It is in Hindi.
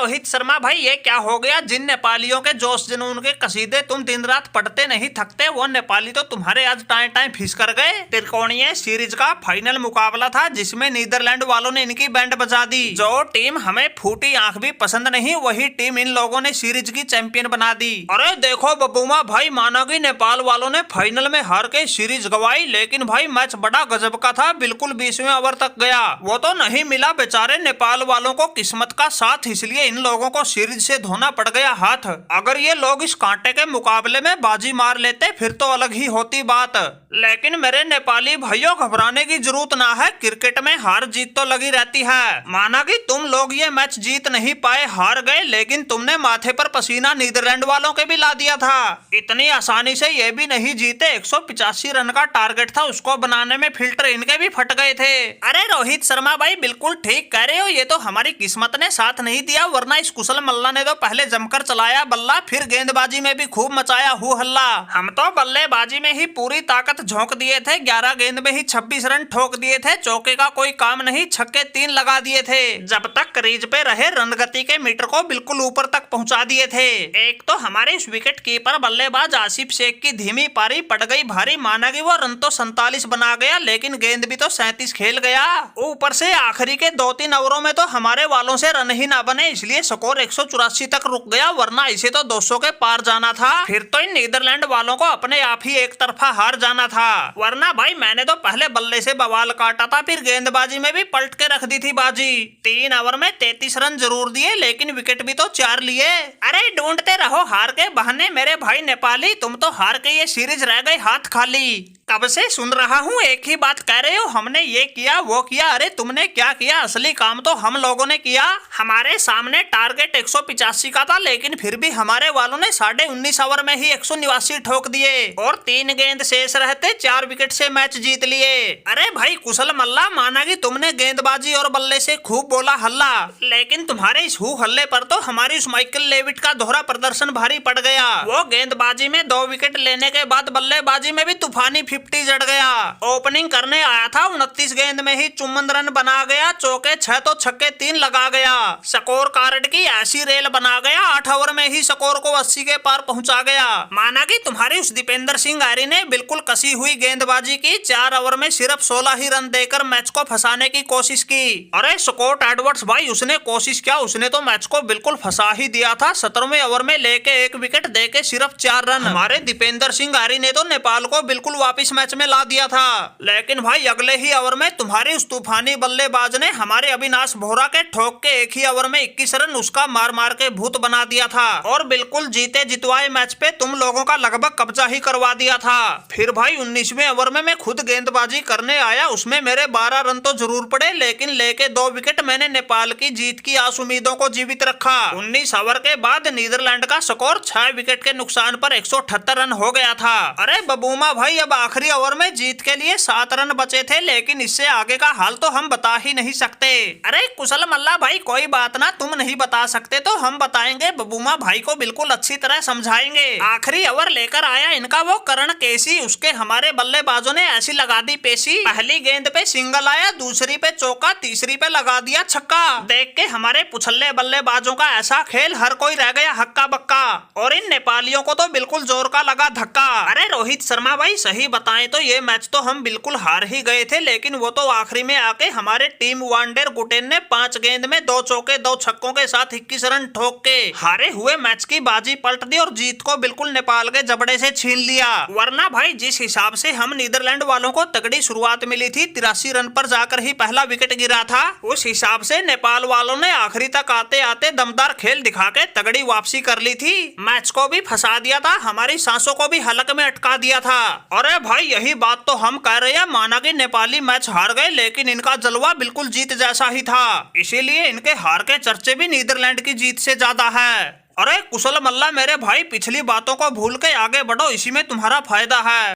रोहित शर्मा भाई ये क्या हो गया? जिन नेपालियों के जोश जुनून के कसीदे तुम दिन रात पढ़ते नहीं थकते, वो नेपाली तो तुम्हारे आज टाइम टाइम फिस कर गए। त्रिकोणीय सीरीज का फाइनल मुकाबला था जिसमें नीदरलैंड वालों ने इनकी बैंड बजा दी। जो टीम हमें फूटी आंख भी पसंद नहीं, वही टीम इन लोगों ने सीरीज की चैंपियन बना दी। अरे देखो बबूमा भाई, माना कि नेपाल वालों ने फाइनल में हार के सीरीज गवाई, लेकिन भाई मैच बड़ा गजब का था। बिल्कुल 20वें ओवर तक गया, वो तो नहीं मिला बेचारे नेपाल वालों को किस्मत का साथ, इसलिए इन लोगों को सीरीज से धोना पड़ गया हाथ। अगर ये लोग इस कांटे के मुकाबले में बाजी मार लेते फिर तो अलग ही होती बात। लेकिन मेरे नेपाली भाइयों, घबराने की जरूरत ना है, क्रिकेट में हार जीत तो लगी रहती है। माना कि तुम लोग ये मैच जीत नहीं पाए, हार गए, लेकिन तुमने माथे पर पसीना नीदरलैंड वालों के भी ला दिया था। इतनी आसानी से ये भी नहीं जीते। 185 रन का टारगेट था, उसको बनाने में फिल्टर इनके भी फट गए थे। अरे रोहित शर्मा भाई बिल्कुल ठीक कह रहे हो, ये तो हमारी किस्मत ने साथ नहीं दिया, वरना इस कुशल मल्ला ने तो पहले जमकर चलाया बल्ला, फिर गेंदबाजी में भी खूब मचाया हु हल्ला। हम तो बल्लेबाजी में ही पूरी ताकत झोंक दिए थे, 11 गेंद में ही 26 रन ठोक दिए थे, चौके का कोई काम नहीं, छक्के 3 लगा दिए थे। जब तक क्रीज पे रहे रन गति के मीटर को बिल्कुल ऊपर तक पहुंचा दिए थे। एक तो हमारे विकेट कीपर बल्लेबाज आसिफ शेख की धीमी पारी पड़ गई भारी, माना कि वो रन तो 47 बना गया, लेकिन गेंद भी तो 37 खेल गया। ऊपर से आखिरी के 2-3 ओवरों में तो हमारे वालों से रन ही ना बने, इसलिए स्कोर 184 तक रुक गया, वरना इसे तो 200 के पार जाना था। फिर तो इन नीदरलैंड वालों को अपने आप ही एक तरफा हार जाना था, वरना भाई मैंने तो पहले बल्ले से बवाल काटा था, फिर गेंदबाजी में भी पलट के रख दी थी बाजी। 3 ओवर में 33 रन जरूर दिए, लेकिन विकेट भी तो 4 लिए। अरे ढूंढते रहो हार के बहाने मेरे भाई नेपाली, तुम तो हार के ये सीरीज रह गए हाथ खाली। कब से सुन रहा हूँ एक ही बात कह रहे हो, हमने ये किया वो किया। अरे तुमने क्या किया? असली काम तो हम लोगों ने किया। हमारे सामने टारगेट 185 का था, लेकिन फिर भी हमारे वालों ने 19.5 ओवर में ही 189 ठोक दिए और 3 गेंद शेष रहते 4 विकेट से मैच जीत लिए। अरे भाई कुशल मल्ला, माना कि तुमने गेंदबाजी और बल्ले से खूब बोला हल्ला, लेकिन तुम्हारे इस हु हल्ले पर तो हमारी उस माइकल लेविट का दोहरा प्रदर्शन भारी पड़ गया। वो गेंदबाजी में 2 विकेट लेने के बाद बल्लेबाजी में भी तूफानी 50 जड़ गया। ओपनिंग करने आया था, 29 गेंद में ही 54 रन बना गया, चौके 6 तो छक्के 3 लगा गया। स्कोर कार्ड की ऐसी रेल बना गया, 8 ओवर में ही स्कोर को 80 के पार पहुंचा गया। माना कि तुम्हारी उस दीपेंद्र सिंह आर्य ने बिल्कुल कसी हुई गेंदबाजी की, 4 ओवर में सिर्फ 16 ही रन देकर मैच को फंसाने की कोशिश की। अरे स्कॉट एडवर्ड्स भाई, उसने कोशिश क्या, उसने तो मैच को बिल्कुल फंसा ही दिया था। 17वें ओवर में लेके 1 विकेट देके सिर्फ 4 रन। हमारे दीपेंद्र सिंह आर्य ने तो नेपाल को बिल्कुल वापिस मैच में ला दिया था, लेकिन भाई अगले ही ओवर में तुम्हारे उस तूफानी बल्लेबाज ने हमारे अविनाश बोहरा के ठोक के एक ही ओवर में 21 रन उसका मार मार के भूत बना दिया था और बिल्कुल जीते जितवाए मैच पे तुम लोगों का लगभग कब्जा ही करवा दिया था। फिर भाई 19वें ओवर में मैं खुद गेंदबाजी करने आया, उसमें मेरे 12 रन तो जरूर पड़े, लेकिन लेके 2 विकेट मैंने नेपाल की जीत की आस उम्मीदों को जीवित रखा। 19 ओवर के बाद नीदरलैंड का स्कोर 6 विकेट के नुकसान पर 178 रन हो गया था। अरे बबूमा भाई, अब आखिरी ओवर में जीत के लिए 7 रन बचे थे, लेकिन इससे आगे का हाल तो हम बता ही नहीं सकते। अरे कुशल मल्ला भाई कोई बात ना, तुम नहीं बता सकते तो हम बताएंगे, बबूमा भाई को बिल्कुल अच्छी तरह समझाएंगे। आखिरी ओवर लेकर आया इनका वो करण केसी, उसके हमारे बल्लेबाजों ने ऐसी लगा दी पेशी, पहली गेंद पे सिंगल आया, दूसरी पे चौका, तीसरी पे लगा दिया छक्का। देख के हमारे पुछल्ले बल्लेबाजों का ऐसा खेल, हर कोई रह गया हक्का बक्का और इन नेपालियों को तो बिल्कुल जोर का लगा धक्का। अरे रोहित शर्मा भाई सही बताएं तो ये मैच तो हम बिल्कुल हार ही गए थे, लेकिन वो तो आखिरी में आके हमारे टीम वांडेर गुटेन ने 5 गेंद में 2 चौके 2 छक्कों के साथ 21 रन ठोक के हारे हुए मैच की बाजी पलट दी और जीत को बिल्कुल नेपाल के जबड़े से छीन लिया। वरना भाई जिस हिसाब से हम नीदरलैंड वालों को तगड़ी शुरुआत मिली थी, 83 रन पर जाकर ही पहला विकेट गिरा था, उस हिसाब से नेपाल वालों ने आखिरी तक आते आते दमदार खेल दिखा के तगड़ी वापसी कर ली थी, मैच को भी फंसा दिया था, हमारी सांसों को भी हलक में अटका दिया था। अरे भाई यही बात तो हम कह रहे हैं, माना कि नेपाली मैच हार गए, लेकिन इनका जलवा बिल्कुल जीत जैसा ही था, इसीलिए इनके हार के चर्चे भी नीदरलैंड की जीत से ज्यादा है। अरे कुशल मल्ला मेरे भाई, पिछली बातों को भूल के आगे बढ़ो, इसी में तुम्हारा फायदा है।